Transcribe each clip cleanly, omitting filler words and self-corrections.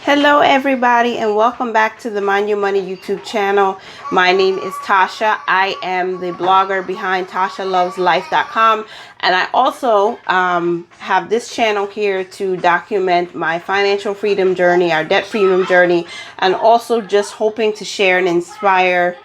Hello everybody, and welcome back to the Mind Your Money YouTube channel. My name is Tasha. I am the blogger behind TashaLovesLife.com, and I also have this channel here to document my financial freedom journey, our debt freedom journey, and also just hoping to share and inspire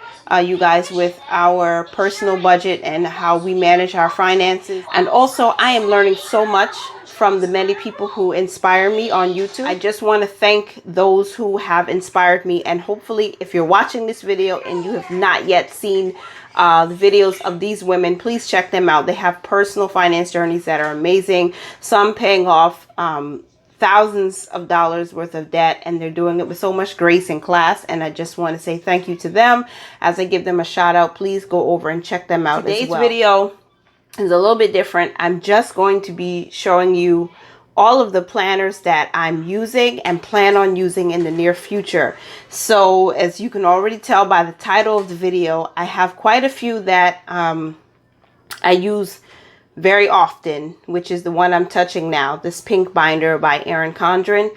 you guys with our personal budget and how we manage our finances. And also, I am learning so much from the many people who inspire me on YouTube. I just want to thank those who have inspired me, and hopefully if you're watching this video and you have not yet seen the videos of these women, please check them out. They have personal finance journeys that are amazing, some paying off thousands of dollars worth of debt, and they're doing it with so much grace and class, and I just want to say thank you to them. As I give them a shout out, please go over and check them out. Today's video is a little bit different. I'm just going to be showing you all of the planners that I'm using and plan on using in the near future. So as you can already tell by the title of the video, I have quite a few that I use very often, which is the one I'm touching now, this pink binder by Erin Condren.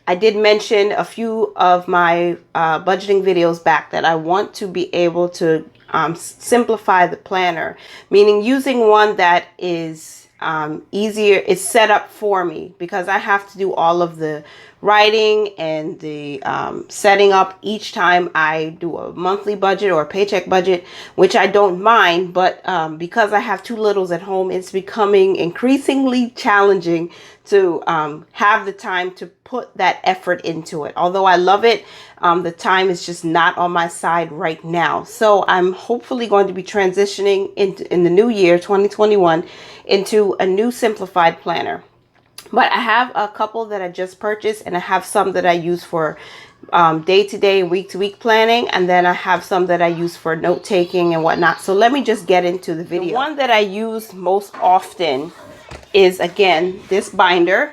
I did mention a few of my budgeting videos back that I want to be able to simplify the planner, meaning using one that is easier, is set up for me, because I have to do all of the writing and the setting up each time I do a monthly budget or a paycheck budget, which I don't mind, but because I have two littles at home, it's becoming increasingly challenging to have the time to put that effort into it. Although I love it, the time is just not on my side right now. So I'm hopefully going to be transitioning in the new year, 2021, into a new simplified planner. But I have a couple that I just purchased, and I have some that I use for day-to-day and week-to-week planning, and then I have some that I use for note-taking and whatnot. So let me just get into the video. The one that I use most often is, again, this binder,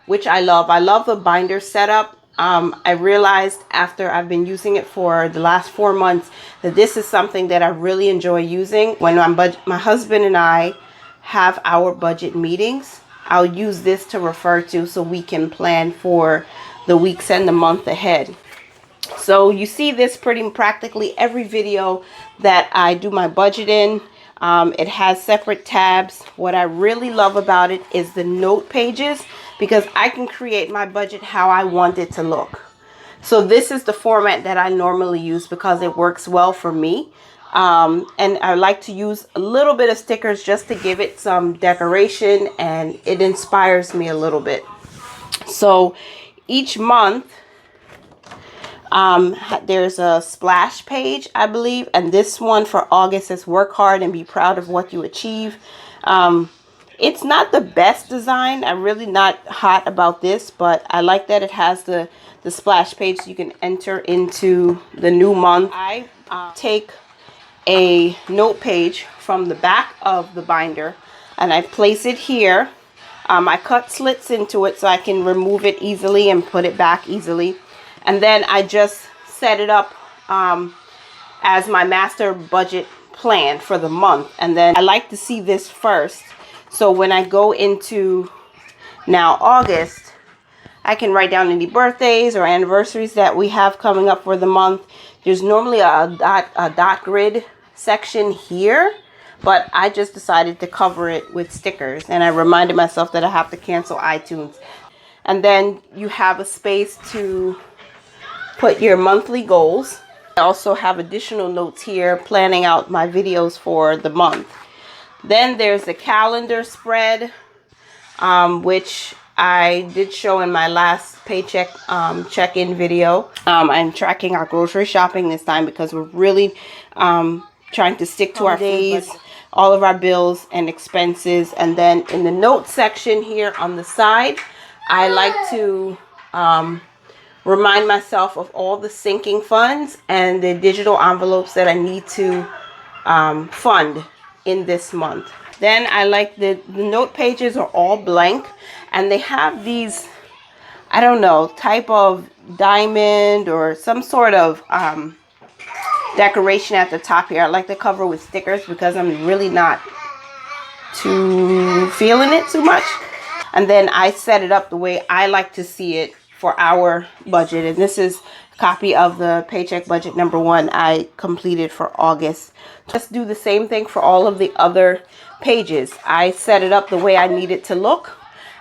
which I love. I love the binder setup. I realized after I've been using it for the last 4 months that this is something that I really enjoy using. When my husband and I have our budget meetings, I'll use this to refer to so we can plan for the weeks and the month ahead. So you see this pretty practically every video that I do my budget in. It has separate tabs. What I really love about it is the note pages, because I can create my budget how I want it to look. So this is the format that I normally use because it works well for me. And I like to use a little bit of stickers just to give it some decoration, and it inspires me a little bit. So each month there's a splash page, I believe, and this one for August is work hard and be proud of what you achieve. It's not the best design. I'm really not hot about this, but I like that it has the splash page so you can enter into the new month. I take a note page from the back of the binder and I place it here. I cut slits into it so I can remove it easily and put it back easily. And then I just set it up as my master budget plan for the month. And then I like to see this first. So when I go into now August, I can write down any birthdays or anniversaries that we have coming up for the month. There's normally a dot grid section here, but I just decided to cover it with stickers, and I reminded myself that I have to cancel iTunes. And then you have a space to put your monthly goals. I also have additional notes here planning out my videos for the month. Then there's a calendar spread, which I did show in my last paycheck check-in video. I'm tracking our grocery shopping this time because we're really trying to stick to our days, all of our bills and expenses. And then in the notes section here on the side, I like to remind myself of all the sinking funds and the digital envelopes that I need to fund in this month. Then I like the note pages are all blank, and they have these, I don't know, type of diamond or some sort of decoration at the top here. I like to cover with stickers because I'm really not too feeling it too much. And then I set it up the way I like to see it for our budget. And this is a copy of the paycheck budget number 1 I completed for August. Just do the same thing for all of the other pages. I set it up the way I need it to look,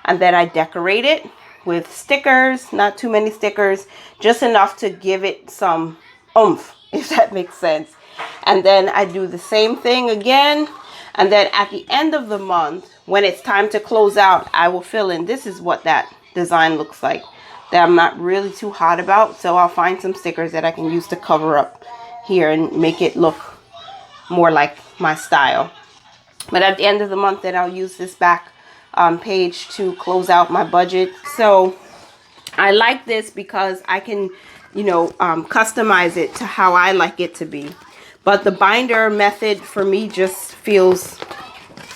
and then I decorate it with stickers, not too many stickers, just enough to give it some oomph, if that makes sense. And then I do the same thing again. And then at the end of the month, when it's time to close out, I will fill in. This is what that design looks like that I'm not really too hot about. So I'll find some stickers that I can use to cover up here and make it look more like my style. But at the end of the month, then I'll use this back page to close out my budget. So I like this because I can, you know, customize it to how I like it to be. But the binder method for me just feels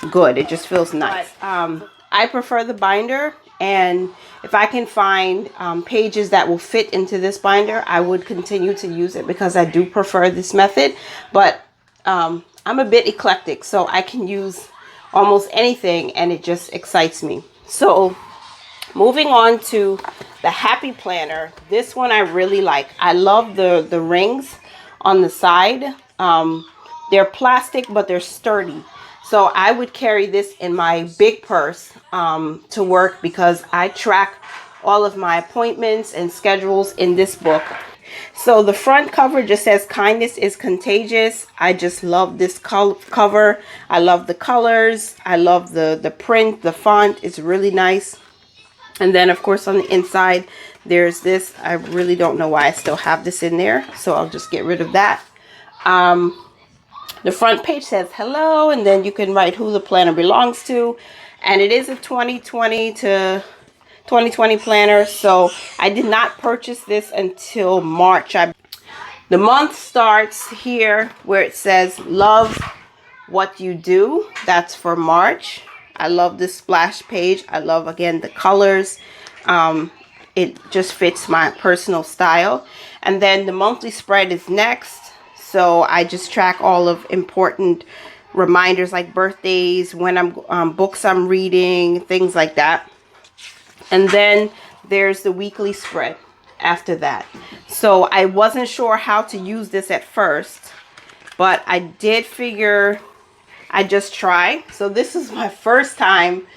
good. It just feels nice. I prefer the binder, and if I can find pages that will fit into this binder, I would continue to use it because I do prefer this method. But I'm a bit eclectic, so I can use almost anything, and it just excites me. So moving on to the Happy Planner. This one I really like. I love the rings on the side. They're plastic, but they're sturdy. So I would carry this in my big purse to work because I track all of my appointments and schedules in this book. So the front cover just says kindness is contagious. I just love this cover. I love the colors. I love the print. The font is really nice. And then of course on the inside there's this. I really don't know why I still have this in there, so I'll just get rid of that. The front page says hello, and then you can write who the planner belongs to. And it is a 2020 to 2020 planner, so I did not purchase this until March. The month starts here where it says love what you do. That's for March. I love this splash page. I love, again, the colors. It just fits my personal style. And then the monthly spread is next. So I just track all of important reminders like birthdays, when I'm books I'm reading, things like that. And then there's the weekly spread after that. So I wasn't sure how to use this at first, but I did figure I'd just try. So this is my first time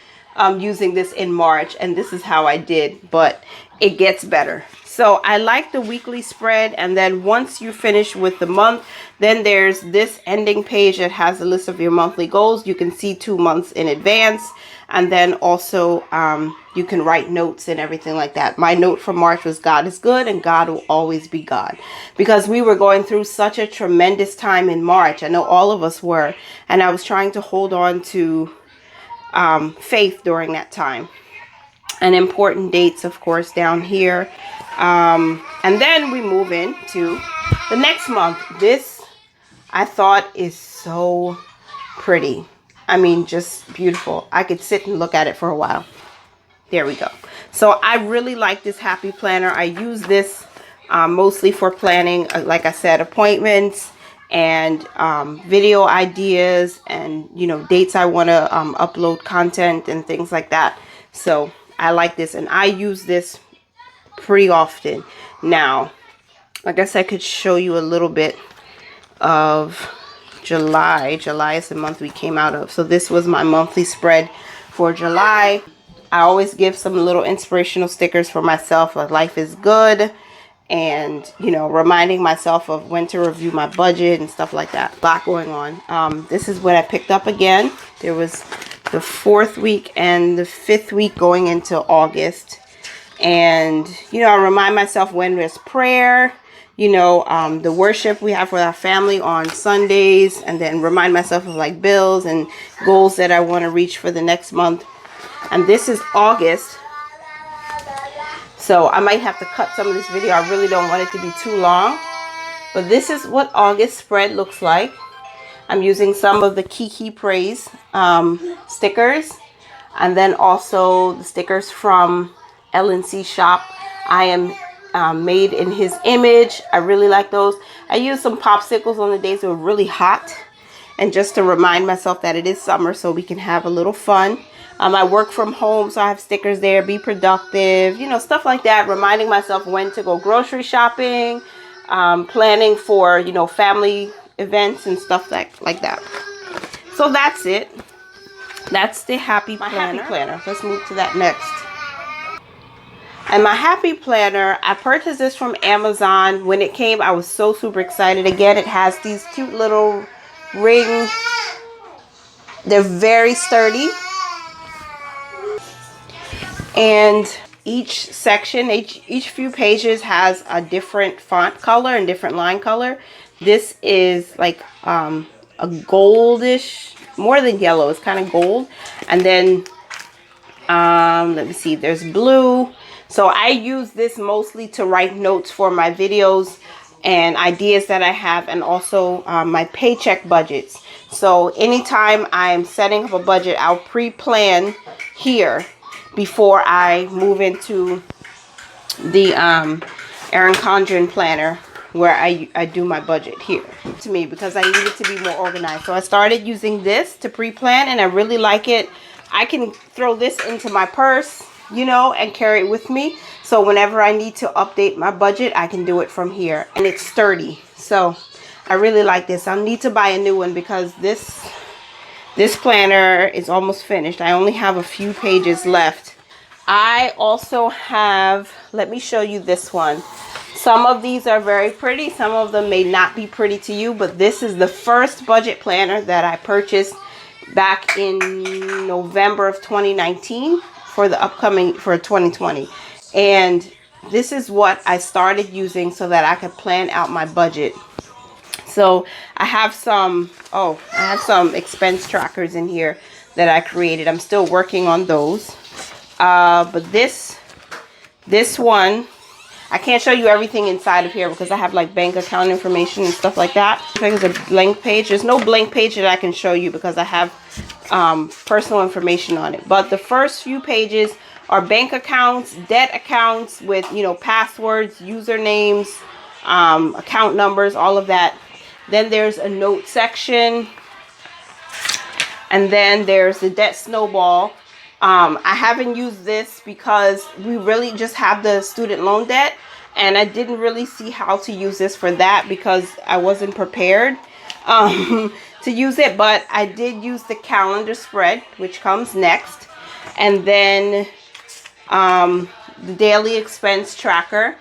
using this in March, and this is how I did, but it gets better. So I like the weekly spread, and then once you finish with the month, then there's this ending page that has a list of your monthly goals. You can see 2 months in advance, and then also you can write notes and everything like that. My note for March was God is good and God will always be God, because we were going through such a tremendous time in March. I know all of us were, and I was trying to hold on to faith during that time. And important dates, of course, down here. And then we move into the next month. This I thought is so pretty. I mean, just beautiful. I could sit and look at it for a while. There we go. So I really like this Happy Planner. I use this mostly for planning, like I said, appointments and video ideas, and you know, dates I want to upload content and things like that. So I like this, and I use this pretty often. Now, I guess I could show you a little bit of July. July is the month we came out of. So this was my monthly spread for July. I always give some little inspirational stickers for myself, like life is good, and you know, reminding myself of when to review my budget and stuff like that. A lot going on. This is what I picked up again. There was the 4th week and the 5th week going into August. And, you know, I remind myself when there's prayer, you know, the worship we have with our family on Sundays, and then remind myself of like bills and goals that I want to reach for the next month. And this is August. So I might have to cut some of this video. I really don't want it to be too long. But this is what August spread looks like. I'm using some of the Kiki Praise stickers, and then also the stickers from LNC Shop. I am made in his image. I really like those. I use some popsicles on the days that were really hot, and just to remind myself that it is summer, so we can have a little fun. I work from home, so I have stickers there. Be productive, you know, stuff like that. Reminding myself when to go grocery shopping, planning for, you know, family events and stuff like that. So that's it. That's the happy planner. Let's move to that next. And my happy planner, I purchased this from Amazon. When it came, I was so super excited. Again, it has these cute little rings. They're very sturdy. And each section, each few pages has a different font color and different line color. This is like a goldish, more than yellow. It's kind of gold. And then let me see, there's blue. So I use this mostly to write notes for my videos and ideas that I have, and also my paycheck budgets. So anytime I'm setting up a budget, I'll pre-plan here before I move into the Erin Condren planner, where I do my budget here to me, because I need it to be more organized. So I started using this to pre-plan, and I really like it. I can throw this into my purse, you know, and carry it with me. So whenever I need to update my budget, I can do it from here. And it's sturdy. So I really like this. I'll need to buy a new one, because this planner is almost finished. I only have a few pages left. I also have, let me show you this one. Some of these are very pretty. Some of them may not be pretty to you, but this is the first budget planner that I purchased back in November of 2019 for the upcoming, for 2020. And this is what I started using so that I could plan out my budget. So I have some expense trackers in here that I created. I'm still working on those. But this one, I can't show you everything inside of here because I have like bank account information and stuff like that. There's a blank page. There's no blank page that I can show you because I have personal information on it. But the first few pages are bank accounts, debt accounts with, you know, passwords, usernames, account numbers, all of that. Then there's a note section. And then there's the debt snowball. I haven't used this because we really just have the student loan debt, and I didn't really see how to use this for that because I wasn't prepared to use it. But I did use the calendar spread, which comes next, and then the daily expense tracker.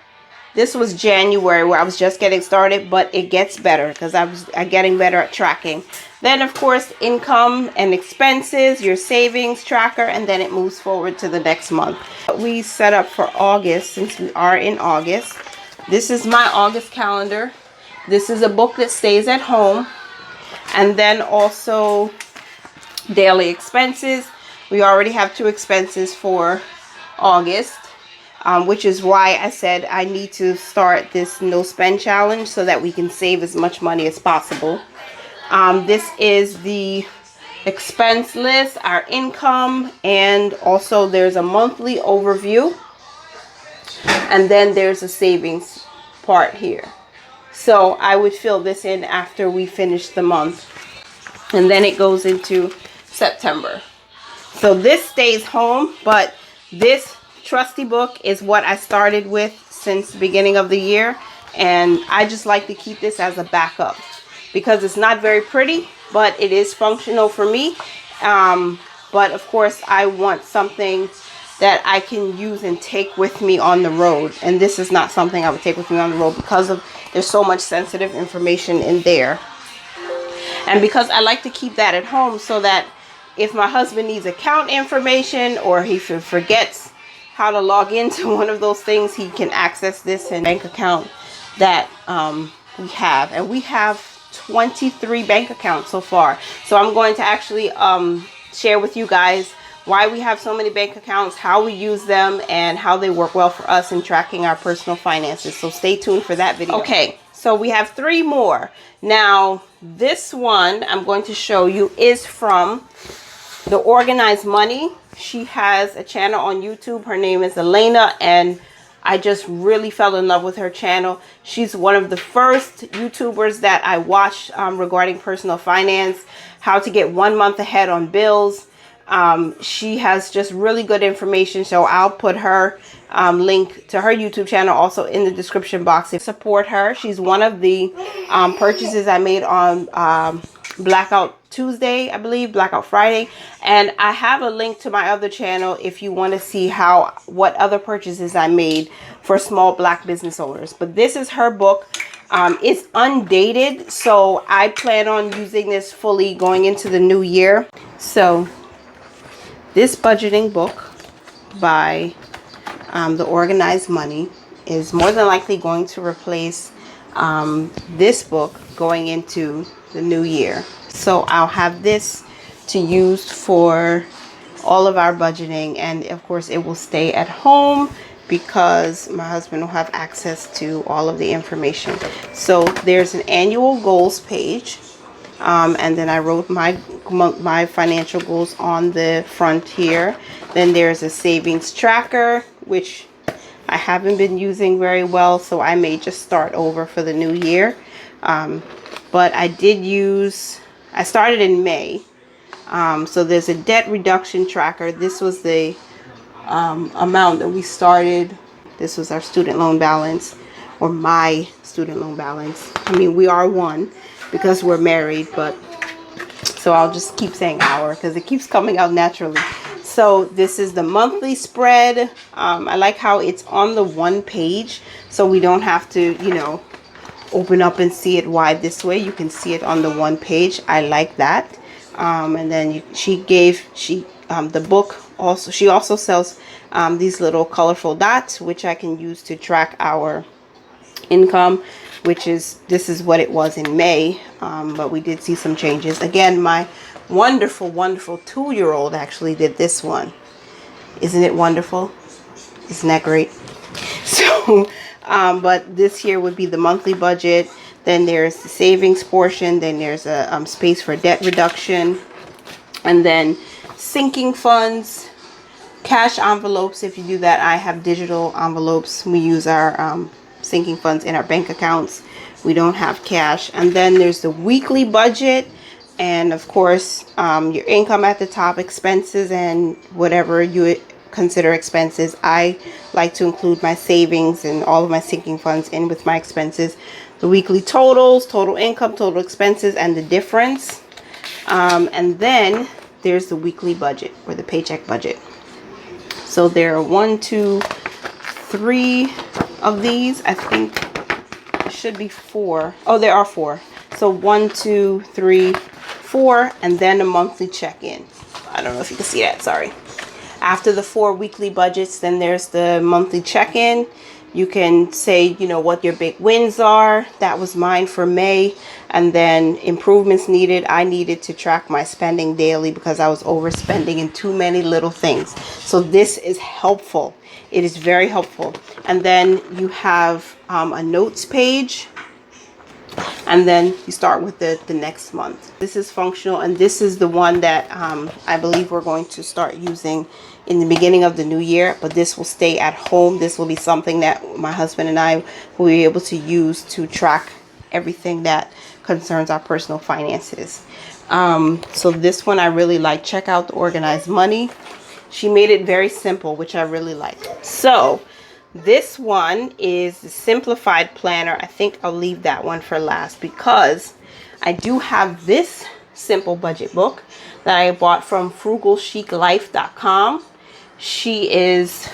This was January, where I was just getting started, but it gets better because I'm getting better at tracking. Then, of course, income and expenses, your savings tracker, and then it moves forward to the next month. We set up for August, since we are in August. This is my August calendar. This is a book that stays at home. And then also daily expenses. We already have 2 expenses for August. Which is why I said I need to start this no spend challenge so that we can save as much money as possible. This is the expense list, our income, and also there's a monthly overview. And then there's a savings part here. So I would fill this in after we finish the month. And then it goes into September. So this stays home, but this trusty book is what I started with since the beginning of the year, and I just like to keep this as a backup because it's not very pretty, but it is functional for me. But of course I want something that I can use and take with me on the road, and this is not something I would take with me on the road because of there's so much sensitive information in there, and because I like to keep that at home so that if my husband needs account information or he forgets how to log into one of those things, he can access this in bank account that we have. And we have 23 bank accounts so far. So I'm going to actually share with you guys why we have so many bank accounts, how we use them, and how they work well for us in tracking our personal finances. So stay tuned for that video. Okay, so we have 3 more. Now, this one I'm going to show you is from The Organized Money. She has a channel on YouTube. Her name is Elena, and I just really fell in love with her channel. She's one of the first YouTubers that I watched regarding personal finance, how to get 1 month ahead on bills. She has just really good information, so I'll put her link to her YouTube channel also in the description box. Support her. She's one of the purchases I made on Blackout Tuesday, I believe, Blackout Friday. And I have a link to my other channel if you want to see what other purchases I made for small Black business owners. But this is her book. It's undated, so I plan on using this fully going into the new year. So this budgeting book by The Organized Money is more than likely going to replace this book going into the new year. So I'll have this to use for all of our budgeting, and of course it will stay at home because my husband will have access to all of the information. So there's an annual goals page, and then I wrote my financial goals on the front here. Then there's a savings tracker, which I haven't been using very well, so I may just start over for the new year. But I started in May. So there's a debt reduction tracker. This was the amount that we started. This was our student loan balance, or my student loan balance. I mean, we are one because we're married, but so I'll just keep saying our because it keeps coming out naturally. So this is the monthly spread. I like how it's on the one page, so we don't have to, open up and see it wide this way. You can see it on the one page. I like that. And then the book also, she also sells these little colorful dots, which I can use to track our income, this is what it was in May, but we did see some changes. Again, my wonderful 2-year-old actually did this one. Isn't it wonderful? Isn't that great? So but this here would be the monthly budget. Then there's the savings portion. Then there's a space for debt reduction, and then sinking funds, cash envelopes. If you do that, I have digital envelopes. We use our sinking funds in our bank accounts. We don't have cash. And then there's the weekly budget, and of course your income at the top, expenses, and whatever you consider expenses. I like to include my savings and all of my sinking funds in with my expenses. The weekly totals, total income, total expenses, and the difference. And then there's the weekly budget, or the paycheck budget. So there are 1, 2, 3 of these. I think it should be 4. Oh, there are 4. So 1, 2, 3, 4, and then a monthly check-in. I don't know if you can see that, sorry. After the 4 weekly budgets, then there's the monthly check-in. You can say, what your big wins are. That was mine for May. And then improvements needed. I needed to track my spending daily because I was overspending in too many little things. So this is helpful. It is very helpful. And then you have a notes page. And then you start with the next month. This is functional, and this is the one that I believe we're going to start using in the beginning of the new year, but this will stay at home. This will be something that my husband and I will be able to use to track everything that concerns our personal finances. So this one I really like. Check out The Organized Money. She made it very simple, which I really like. So this one is the Simplified Planner. I think I'll leave that one for last because I do have this simple budget book that I bought from frugalchiclife.com. She is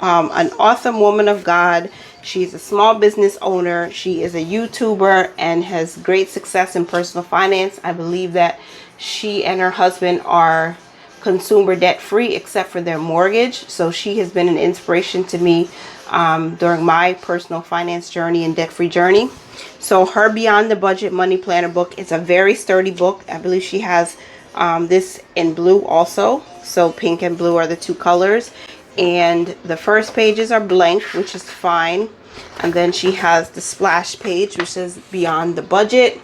an awesome woman of God. She's a small business owner. She is a YouTuber and has great success in personal finance. I believe that she and her husband are consumer debt free except for their mortgage. So she has been an inspiration to me during my personal finance journey and debt-free journey. So her Beyond the Budget Money Planner book is a very sturdy book. I believe she has this in blue also. So pink and blue are the 2 colors. And the first pages are blank, which is fine. And then she has the splash page, which says Beyond the Budget.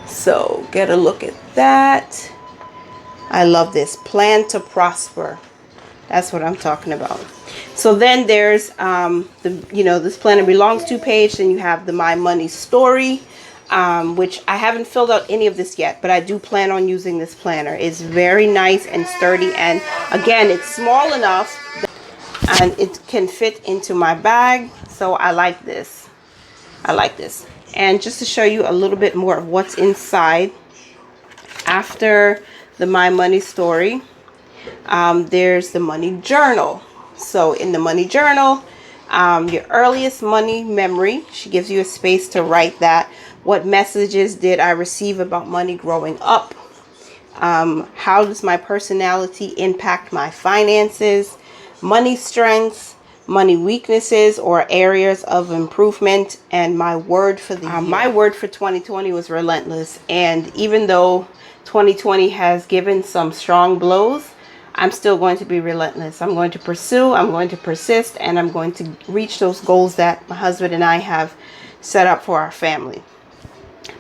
So get a look at that. I love this. Plan to Prosper. That's what I'm talking about. So then there's this planner belongs to page. Then you have the My Money Story. which I haven't filled out any of this yet, but I do plan on using this planner. It's very nice and sturdy, and again, it's small enough and it can fit into my bag, so I like this. I like this. And just to show you a little bit more of what's inside, after the My Money story, there's the money journal. So in the money journal, your earliest money memory, she gives you a space to write that. What messages did I receive about money growing up? How does my personality impact my finances? Money strengths, money weaknesses or areas of improvement, and my word for the year. My word for 2020 was relentless. And even though 2020 has given some strong blows, I'm still going to be relentless. I'm going to pursue, I'm going to persist, and I'm going to reach those goals that my husband and I have set up for our family.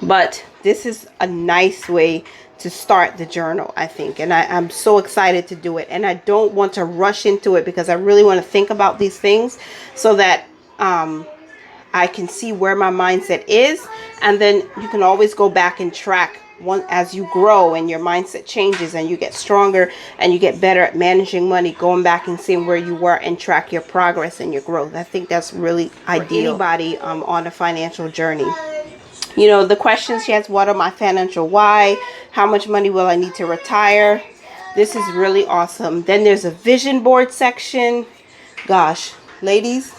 But this is a nice way to start the journal, I think. And I'm so excited to do it. And I don't want to rush into it because I really want to think about these things so that I can see where my mindset is. And then you can always go back and track as you grow and your mindset changes and you get stronger and you get better at managing money, going back and seeing where you were and track your progress and your growth. I think that's really ideal for anybody on a financial journey. You know, the questions she has: what are my financial why? How much money will I need to retire? This is really awesome. Then there's a vision board section. Gosh, ladies,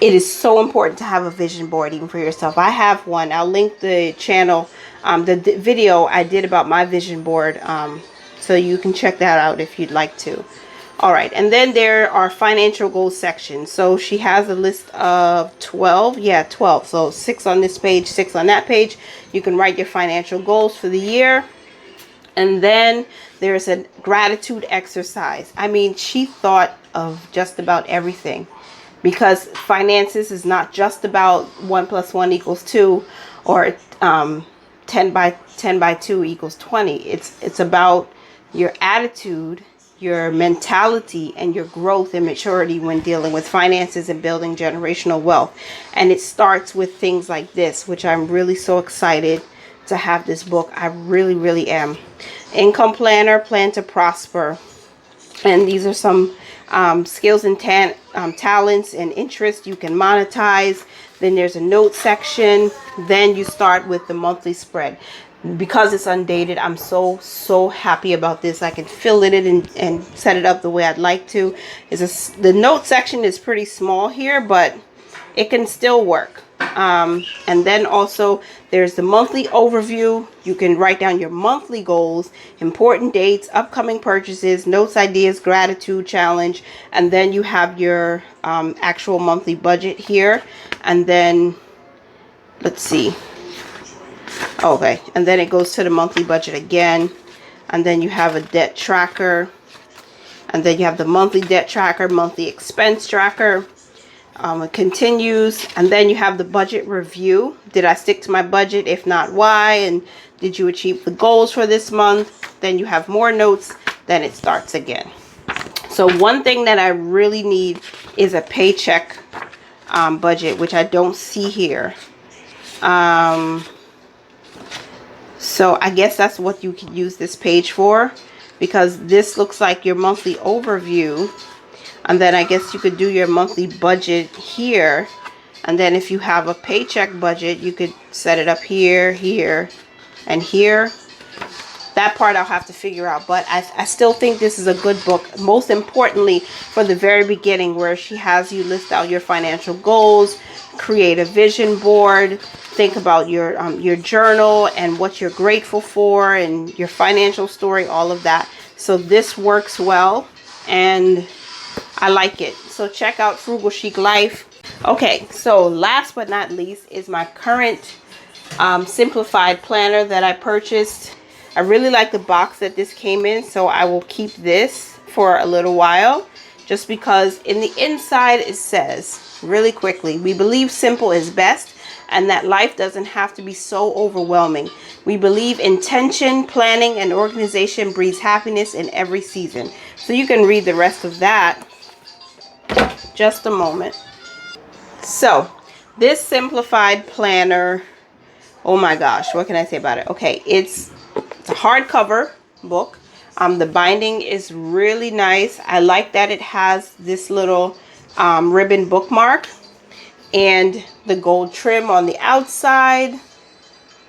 it is so important to have a vision board even for yourself. I have one. I'll link the channel, the video I did about my vision board, so you can check that out if you'd like to. All right, and then there are financial goals sections. So she has a list of 12. Yeah, 12. So 6 on this page, 6 on that page. You can write your financial goals for the year. And then there's a gratitude exercise. I mean, she thought of just about everything, because finances is not just about 1 + 1 = 2 or 10 by 2 = 20. It's about your attitude, your mentality, and your growth and maturity when dealing with finances and building generational wealth. And it starts with things like this, which I'm really so excited to have this book. I really am. Income planner, plan to prosper. And these are some skills and talents and interests you can monetize. Then there's a note section. Then you start with the monthly spread. Because it's undated, I'm so happy about this. I can fill it in and set it up the way I'd like to. The note section is pretty small here, but it can still work. And then also there's the monthly overview. You can write down your monthly goals, important dates, upcoming purchases, notes, ideas, gratitude challenge, and then you have your actual monthly budget here. And then let's see. Okay, and then it goes to the monthly budget again, and then you have a debt tracker, and then you have the monthly debt tracker, monthly expense tracker. It continues, and then you have the budget review. Did I stick to my budget? If not, why? And did you achieve the goals for this month? Then you have more notes. Then it starts again. So one thing that I really need is a paycheck budget, which I don't see here. So I guess that's what you can use this page for, because this looks like your monthly overview. And then I guess you could do your monthly budget here. And then if you have a paycheck budget, you could set it up here, here, and here. That part I'll have to figure out. But I still think this is a good book. Most importantly, for the very beginning, where she has you list out your financial goals, create a vision board, think about your journal and what you're grateful for and your financial story, all of that. So this works well, and I like it. So check out Frugal Chic Life. Okay, so last but not least is my current simplified planner that I purchased. I really like the box that this came in, so I will keep this for a little while, just because in the inside it says, really quickly, we believe simple is best and that life doesn't have to be so overwhelming. We believe intention, planning, and organization breeds happiness in every season. So you can read the rest of that. Just a moment. So this simplified planner Oh my gosh, what can I say about it? Okay, it's a hardcover book. The binding is really nice. I like that it has this little ribbon bookmark and the gold trim on the outside,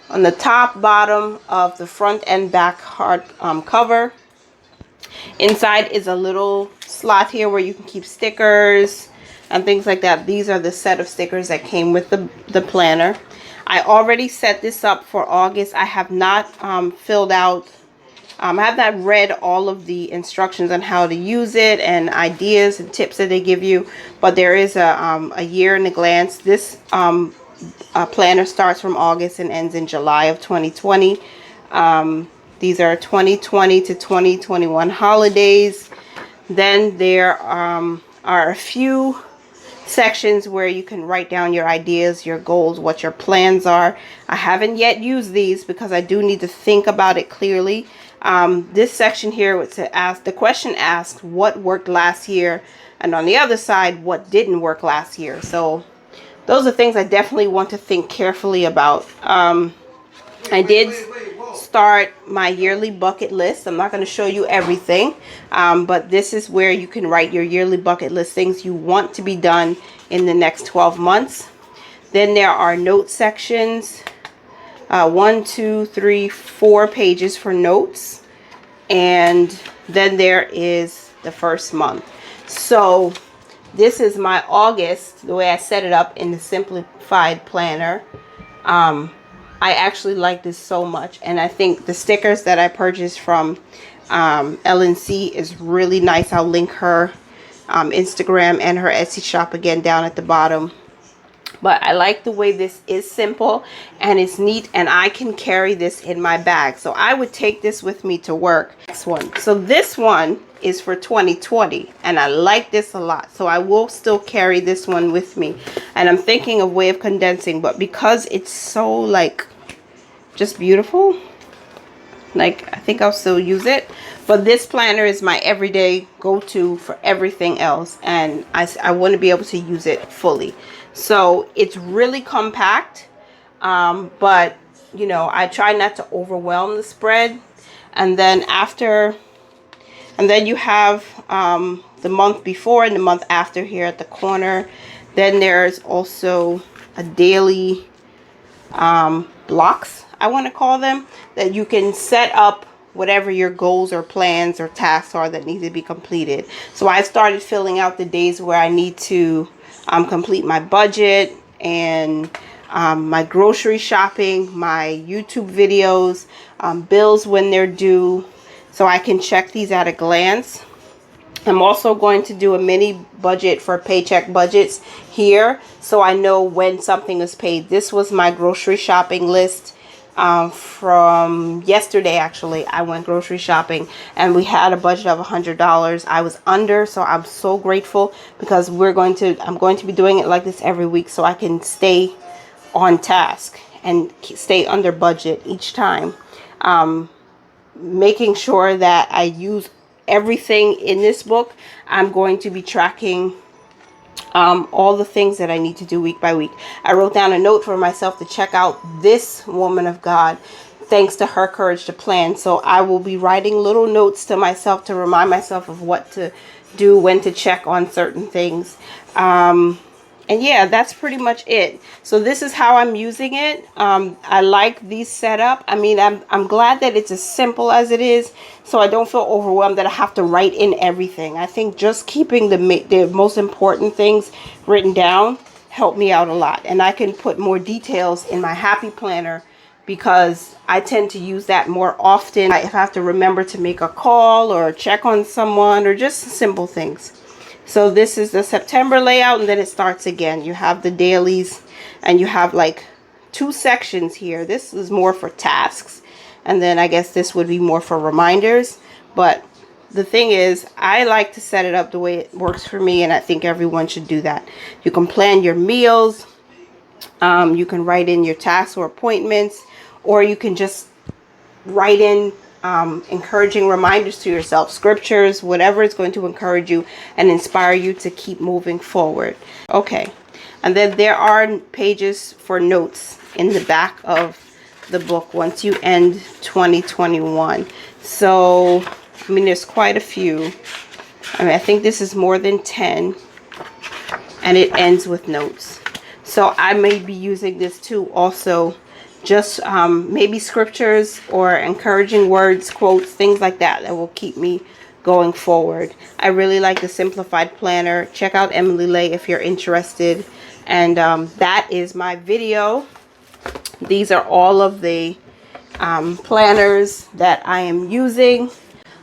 on the top, bottom of the front and back hard cover. Inside is a little slot here where you can keep stickers and things like that. These are the set of stickers that came with the planner. I already set this up for August. I have not filled out, I have not read all of the instructions on how to use it and ideas and tips that they give you, but there is a year in a glance. This planner starts from August and ends in July of 2020. These are 2020 to 2021 holidays. Then there are a few sections where you can write down your ideas, your goals, what your plans are. I haven't yet used these because I do need to think about it clearly. This section here was to ask, the question asked what worked last year, and on the other side, what didn't work last year. So those are things I definitely want to think carefully about. I did start my yearly bucket list. I'm not going to show you everything, but this is where you can write your yearly bucket list, things you want to be done in the next 12 months. Then there are note sections, 1, 2, 3, 4 pages for notes, and then there is the first month. So this is my August, the way I set it up in the simplified planner. I actually like this so much, and I think the stickers that I purchased from LNC is really nice. I'll link her Instagram and her Etsy shop again down at the bottom. But I like the way this is simple and it's neat, and I can carry this in my bag. So I would take this with me to work. Next one. So this one is for 2020, and I like this a lot. So I will still carry this one with me. And I'm thinking of way of condensing, but because it's so like just beautiful, like I think I'll still use it. But this planner is my everyday go-to for everything else, and I want to be able to use it fully. So it's really compact, but you know, I try not to overwhelm the spread. And then you have the month before and the month after here at the corner. Then there's also a daily blocks, I want to call them, that you can set up whatever your goals or plans or tasks are that need to be completed. So I started filling out the days where I need to complete my budget and my grocery shopping, my YouTube videos, bills when they're due, so I can check these at a glance. I'm also going to do a mini budget for paycheck budgets here, so I know when something is paid. This was my grocery shopping list from yesterday. Actually, I went grocery shopping and we had a budget of $100. I was under, so I'm so grateful, because I'm going to be doing it like this every week, so I can stay on task and stay under budget each time. Making sure that I use everything in this book. I'm going to be tracking all the things that I need to do week by week. I wrote down a note for myself to check out this woman of God, thanks to her courage to plan. So I will be writing little notes to myself to remind myself of what to do, when to check on certain things. And yeah, that's pretty much it. So this is how I'm using it. I like these setup. I mean, I'm glad that it's as simple as it is, so I don't feel overwhelmed that I have to write in everything. I think just keeping the most important things written down helped me out a lot. And I can put more details in my happy planner, because I tend to use that more often if I have to remember to make a call or check on someone or just simple things. So this is the September layout, and then it starts again. You have the dailies, and you have like 2 sections here. This is more for tasks, and then I guess this would be more for reminders. But the thing is, I like to set it up the way it works for me, and I think everyone should do that. You can plan your meals, you can write in your tasks or appointments, or you can just write in encouraging reminders to yourself, scriptures, whatever is going to encourage you and inspire you to keep moving forward. Okay, and then there are pages for notes in the back of the book once you end 2021. So, I mean, there's quite a few. I mean, I think this is more than 10. And it ends with notes. So I may be using this too also. Just maybe scriptures or encouraging words, quotes, things like that that will keep me going forward. I really like the Simplified Planner. Check out Emily Lay if you're interested. And that is my video. These are all of the planners that I am using.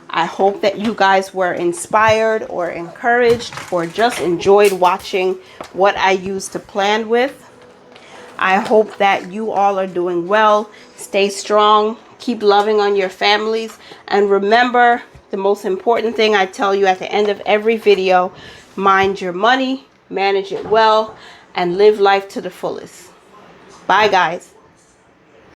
I hope that you guys were inspired or encouraged or just enjoyed watching what I use to plan with. I hope that you all are doing well. Stay strong. Keep loving on your families. And remember, the most important thing I tell you at the end of every video, mind your money, manage it well, and live life to the fullest. Bye, guys.